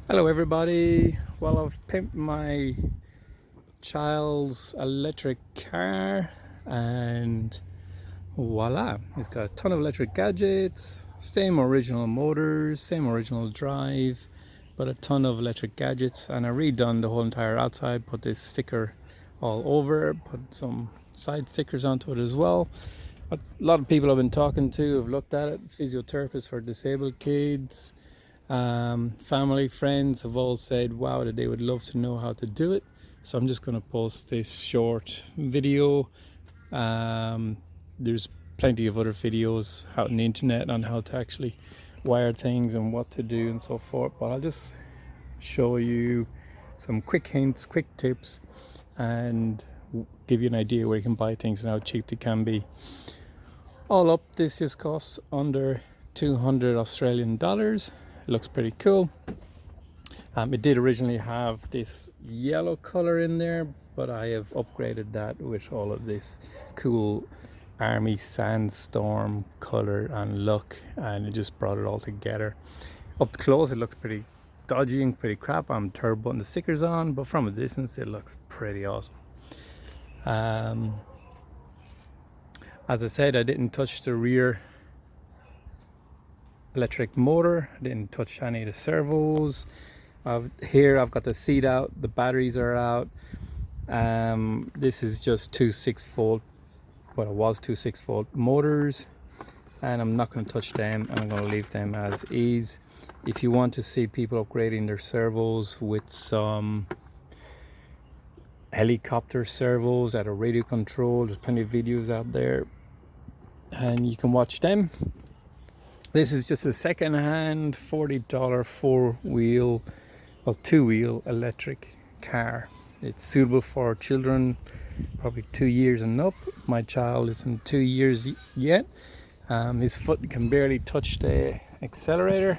Hello everybody. Well, I've pimped my child's electric car and voila, it's got a ton of electric gadgets, same original motors, same original drive, but a ton of electric gadgets. And I redone the whole entire outside, put this sticker all over, put some side stickers onto it as well. A lot of people I've been talking to have looked at it, physiotherapists for disabled kids, family, friends have all said wow, that they would love to know how to do it. So I'm just going to post this short video. There's plenty of other videos out on the internet on how to actually wire things and what to do and so forth, but I'll just show you some quick hints, quick tips, and give you an idea where you can buy things and how cheap they can be. All up, this just costs under 200 Australian dollars. It looks pretty cool. It did originally have this yellow color in there, but I have upgraded that with all of this cool army sandstorm color and look, and it just brought it all together. Up close it looks pretty dodgy and pretty crap. I'm turbo putting the stickers on, but from a distance it looks pretty awesome. As I said, I didn't touch the rear electric motor, I didn't touch any of the servos. Here I've got the seat out, the batteries are out. This is just two 6-volt, well, it was two 6-volt motors, and I'm not going to touch them, and I'm going to leave them as is. If you want to see people upgrading their servos with some helicopter servos at a radio control, there's plenty of videos out there and you can watch them. This is just a second-hand $40 four-wheel, well, two-wheel electric car. It's suitable for children probably 2 years and up. My child isn't 2 years yet. His foot can barely touch the accelerator,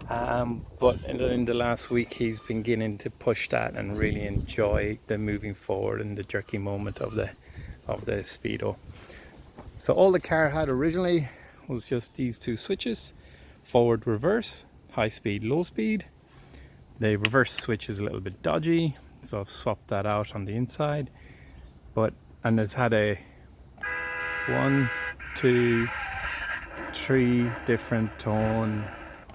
but in the last week he's been beginning to push that and really enjoy the moving forward and the jerky moment of the speedo. So all the car had originally was just these two switches: forward, reverse, high speed, low speed. The reverse switch is a little bit dodgy, so I've swapped that out on the inside. And it's had a 1, 2, 3 different tone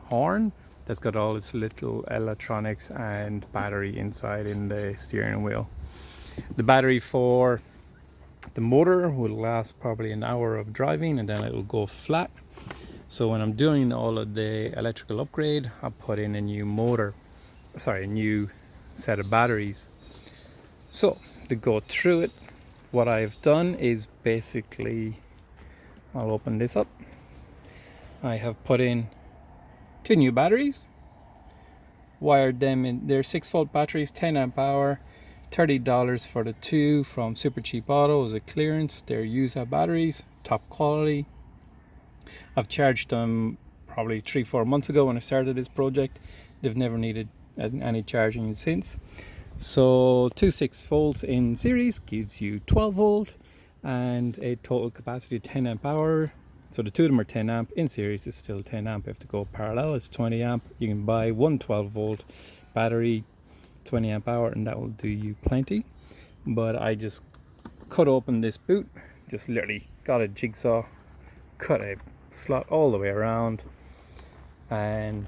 horn that's got all its little electronics and battery inside in the steering wheel. The battery for the motor will last probably an hour of driving, and then it will go flat. So when I'm doing all of the electrical upgrade, I put in a new set of batteries. So to go through it, what I've done is basically, I'll open this up. I have put in 2 new batteries, wired them in. They're 6-volt batteries, 10 amp hour, $30 for the two from Super Cheap Auto as a clearance. They're used batteries, top quality. I've charged them probably 3-4 months ago when I started this project. They've never needed any charging since. So 2 6-volts in series gives you 12 volt and a total capacity of 10 amp hour. So the two of them are 10 amp. In series it's still 10 amp. If to go parallel, it's 20 amp. You can buy one 12 volt battery, 20 amp hour, and that will do you plenty. But I just cut open this boot, just literally got a jigsaw, cut a slot all the way around, and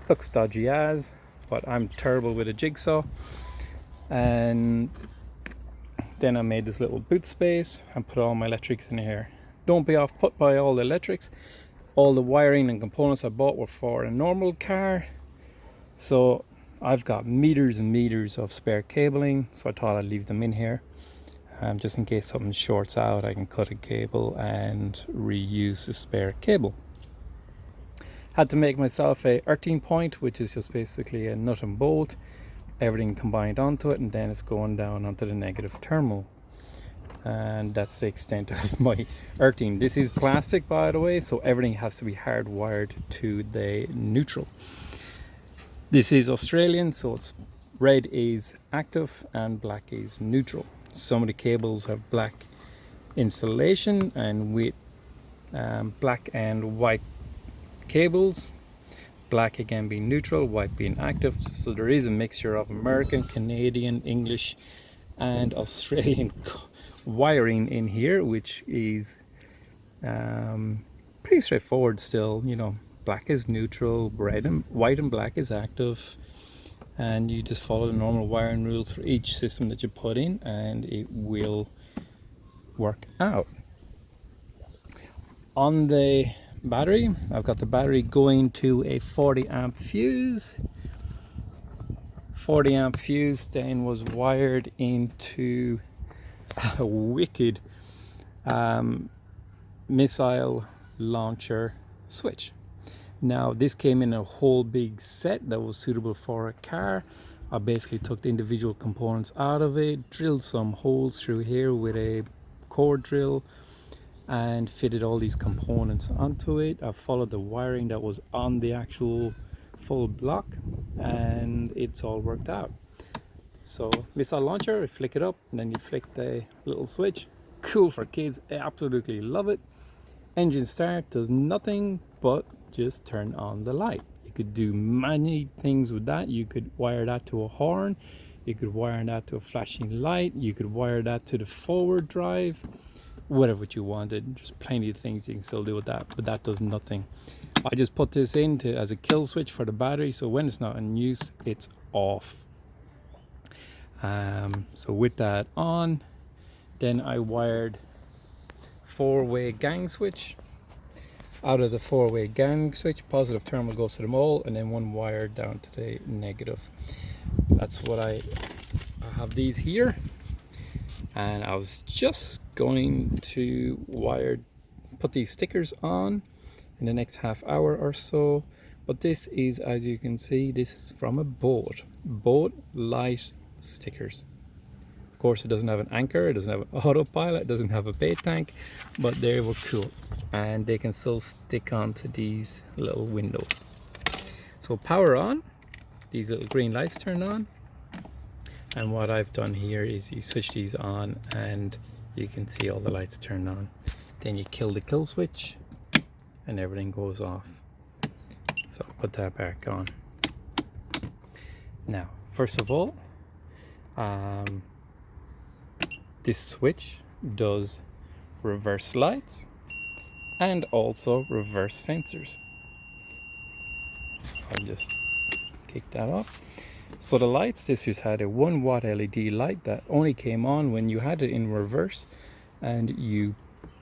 looks dodgy as, but I'm terrible with a jigsaw. And then I made this little boot space and put all my electrics in here. Don't be off put by all the electrics. All the wiring and components I bought were for a normal car, so I've got meters and meters of spare cabling, so I thought I'd leave them in here, just in case something shorts out. I can cut a cable and reuse the spare cable. Had to make myself a earthing point, which is just basically a nut and bolt, everything combined onto it, and then it's going down onto the negative terminal. And that's the extent of my earthing. This is plastic, by the way, so everything has to be hardwired to the neutral. This is Australian, so it's red is active and black is neutral. Some of the cables have black insulation, and with black and white cables, black again being neutral, white being active. So there is a mixture of American, Canadian, English and Australian wiring in here, which is pretty straightforward still. You know, black is neutral, white and black is active, and you just follow the normal wiring rules for each system that you put in and it will work out. On the battery, I've got the battery going to a 40 amp fuse. 40 amp fuse then was wired into a wicked missile launcher switch. Now this came in a whole big set that was suitable for a car. I basically took the individual components out of it, drilled some holes through here with a core drill and fitted all these components onto it. I followed the wiring that was on the actual full block and it's all worked out. So missile launcher, you flick it up and then you flick the little switch. Cool for kids, I absolutely love it. Engine start does nothing but just turn on the light. You could do many things with that. You could wire that to a horn, you could wire that to a flashing light, you could wire that to the forward drive, whatever you wanted. There's plenty of things you can still do with that, but that does nothing. I just put this in as a kill switch for the battery, so when it's not in use it's off. So with that on, then I wired 4-way gang switch. Out of the 4-way gang switch, positive terminal goes to the mole and then one wire down to the negative. That's what I have these here, and I was just going to put these stickers on in the next half hour or so. But this is, as you can see, this is from a boat light stickers. Of course, it doesn't have an anchor, it doesn't have an autopilot, it doesn't have a bait tank, but they were cool and they can still stick onto these little windows. So power on, these little green lights turn on, and what I've done here is you switch these on and you can see all the lights turn on. Then you kill the kill switch and everything goes off. So put that back on. Now, first of all, this switch does reverse lights and also reverse sensors. I'll just kick that off. So the lights, this just had a 1 watt LED light that only came on when you had it in reverse and you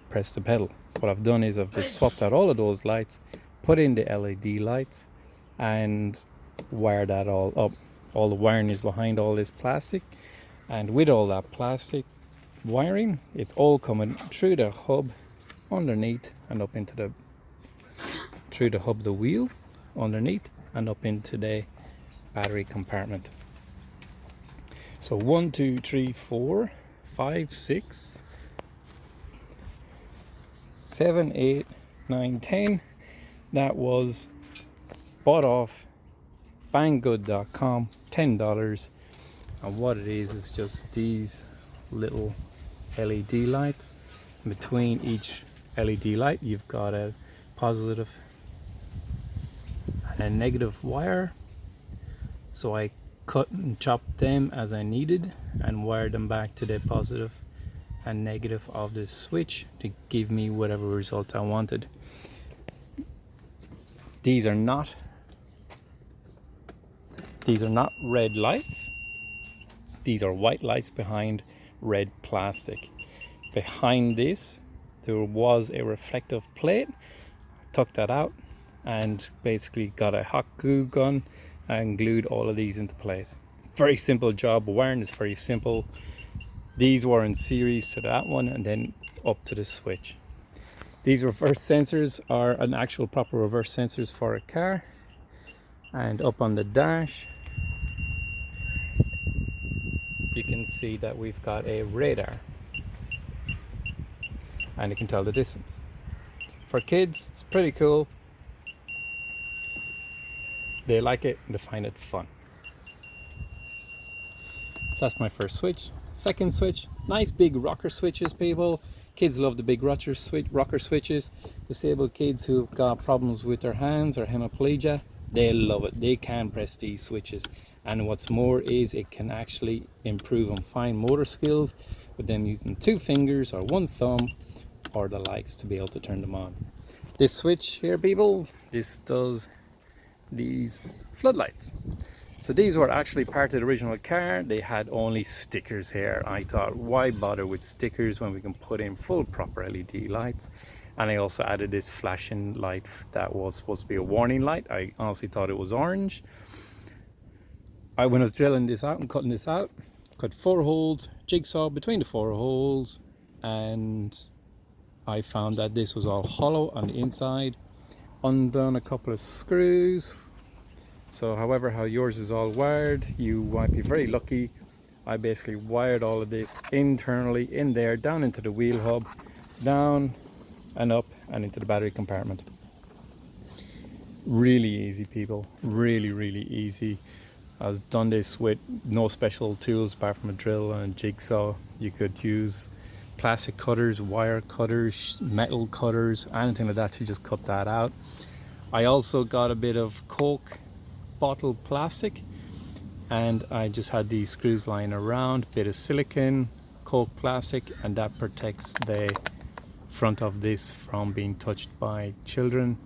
press the pedal. What I've done is I've just swapped out all of those lights, put in the LED lights and wire that all up. All the wiring is behind all this plastic, and with all that plastic wiring, it's all coming through the hub underneath and up into through the hub, the wheel underneath and up into the battery compartment. So 1, 2, 3, 4, 5, 6, 7, 8, 9, 10. That was bought off banggood.com, $10. And what it is just these little LED lights. In between each LED light you've got a positive and a negative wire. So I cut and chopped them as I needed and wired them back to the positive and negative of this switch to give me whatever result I wanted. These are not red lights. These are white lights behind red plastic. Behind this there was a reflective plate. Took that out and basically got a hot glue gun and glued all of these into place. Very simple job. Wiring is very simple. These were in series to that one and then up to the switch. These reverse sensors are an actual proper reverse sensors for a car. And up on the dash you can see that we've got a radar and you can tell the distance. For kids it's pretty cool. They like it and they find it fun. So that's my first switch. Second switch, nice big rocker switches, people. Kids love the big rocker switches. Disabled kids who've got problems with their hands or hemiplegia They love it. They can press these switches, and what's more is it can actually improve on fine motor skills with them using 2 fingers or 1 thumb or the likes to be able to turn them on. This switch here, people, this does these floodlights. So these were actually part of the original car. They had only stickers here. I thought, why bother with stickers when we can put in full proper LED lights? And I also added this flashing light that was supposed to be a warning light. I honestly thought it was orange. When I was drilling this out and cutting this out, cut 4 holes, jigsaw between the 4 holes, and I found that this was all hollow on the inside. Undone a couple of screws. So however how yours is all wired, you might be very lucky. I basically wired all of this internally in there, down into the wheel hub, down and up and into the battery compartment. Really easy, people, really easy. I've done this with no special tools apart from a drill and a jigsaw. You could use plastic cutters, wire cutters, metal cutters, anything like that to just cut that out. I also got a bit of Coke bottle plastic, and I just had these screws lying around, bit of silicone, Coke plastic, and that protects the front of this from being touched by children.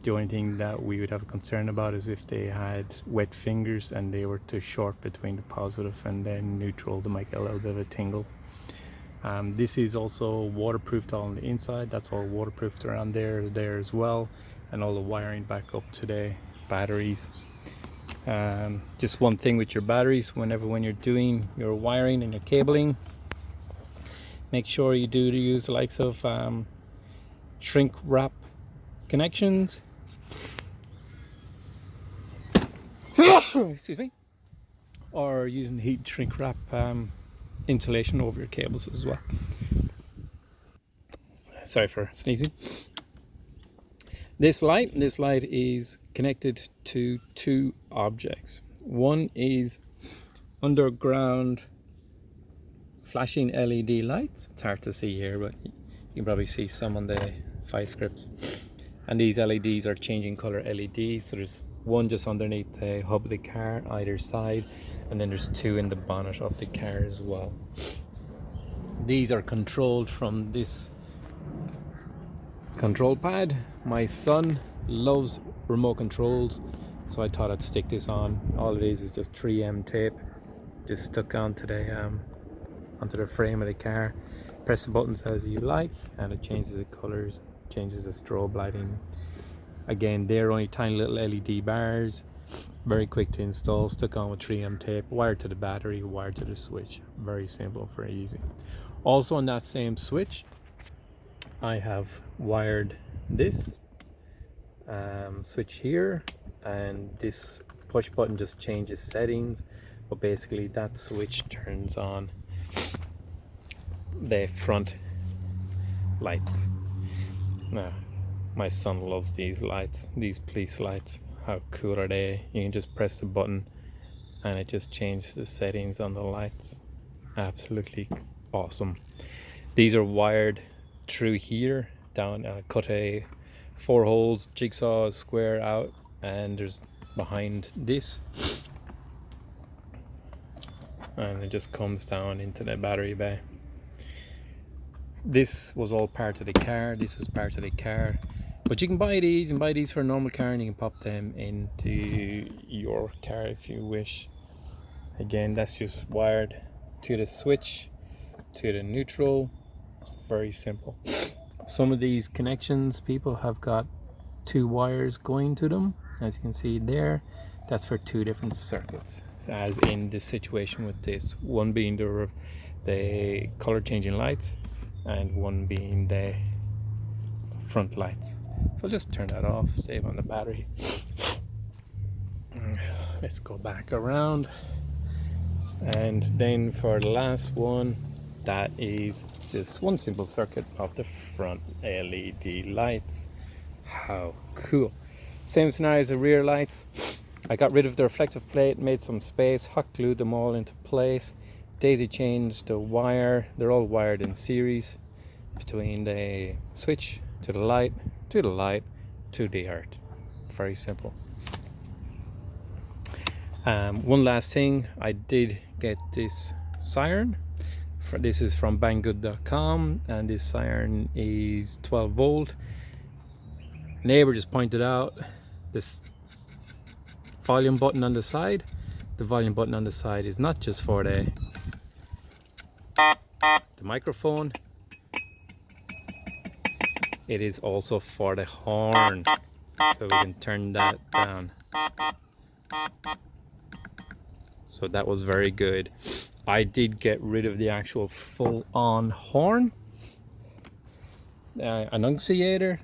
The only thing that we would have a concern about is if they had wet fingers and they were too short between the positive and then neutral, they might get a little bit of a tingle. This is also waterproofed on the inside. That's all waterproofed around there as well, and all the wiring back up to the batteries. Just one thing with your batteries, when you're doing your wiring and your cabling, make sure you do use the likes of shrink wrap connections. Excuse me. Or using heat shrink wrap insulation over your cables as well. Sorry for sneezing. This light is connected to 2 objects. One is underground flashing LED lights. It's hard to see here, but you can probably see some on the 5 scripts. And these LEDs are changing color LEDs. So there's one just underneath the hub of the car, either side, and then there's 2 in the bonnet of the car as well. These are controlled from this control pad. My son loves remote controls, so I thought I'd stick this on. All it is just 3M tape, just stuck onto the frame of the car. Press the buttons as you like, and it changes the colors, changes the strobe lighting. Again, they're only tiny little LED bars, very quick to install, stuck on with 3M tape, wired to the battery, wired to the switch. Very simple, very easy. Also on that same switch, I have wired this switch here, and this push button just changes settings, but basically that switch turns on the front lights. Now, my son loves these lights, these police lights. How cool are they? You can just press the button and it just changes the settings on the lights. Absolutely awesome. These are wired through here down. Cut a 4 holes, jigsaw square out, and there's behind this, and it just comes down into the battery bay. This was all part of the car. This was part of the car, but you can buy these and buy these for a normal car, and you can pop them into your car if you wish. Again, that's just wired to the switch, to the neutral. Very simple. Some of these connections, people have got 2 wires going to them, as you can see there. That's for 2 different circuits, as in this situation with this one being the color changing lights, and one being the front lights. So I'll just turn that off, save on the battery. Let's go back around, and then for the last one, that is just one simple circuit of the front LED lights. How cool. Same scenario as the rear lights. I got rid of the reflective plate, made some space, hot glued them all into place, daisy chained the wire. They're all wired in series between the switch to the light, to the light, to the earth. Very simple. One last thing, I did get this siren. This is from banggood.com, and this siren is 12 volt. Neighbor just pointed out this volume button on the side. The volume button on the side is not just for the microphone, it is also for the horn, so we can turn that down. So that was very good. I did get rid of the actual full-on horn annunciator,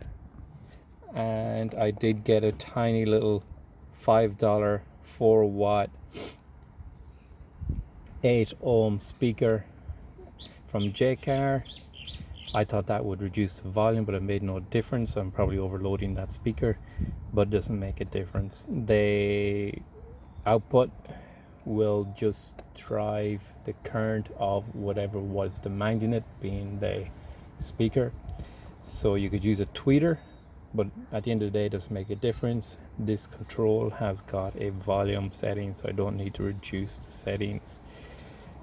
and I did get a tiny little $5 4-watt 8-ohm speaker from J-Car. I thought that would reduce the volume, but it made no difference. I'm probably overloading that speaker, but it doesn't make a difference. The output will just drive the current of whatever was demanding it, being the speaker. So you could use a tweeter, but at the end of the day, it doesn't make a difference. This control has got a volume setting, so I don't need to reduce the settings.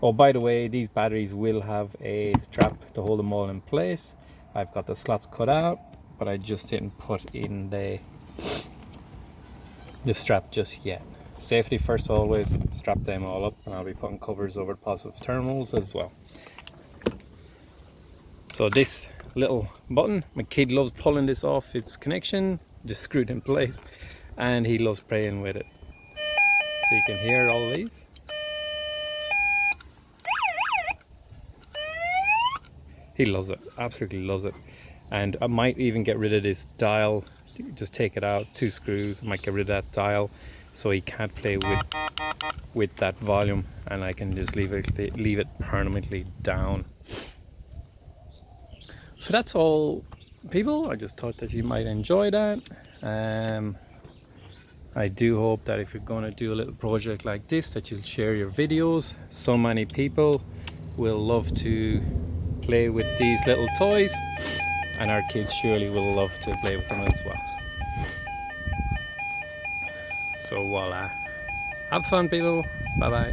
Oh, by the way, these batteries will have a strap to hold them all in place. I've got the slots cut out, but I just didn't put in the strap just yet. Safety first always, strap them all up, and I'll be putting covers over positive terminals as well. So this little button, my kid loves pulling this off its connection, just screwed in place, and he loves playing with it. So you can hear all these. He loves it, absolutely loves it. And I might even get rid of this dial, just take it out, 2 screws, I might get rid of that dial so he can't play with that volume, and I can just leave it permanently down. So that's all, people. I just thought that you might enjoy that. I do hope that if you're going to do a little project like this, that you'll share your videos. So many people will love to play with these little toys, and our kids surely will love to play with them as well. So voila, have fun, people. Bye bye.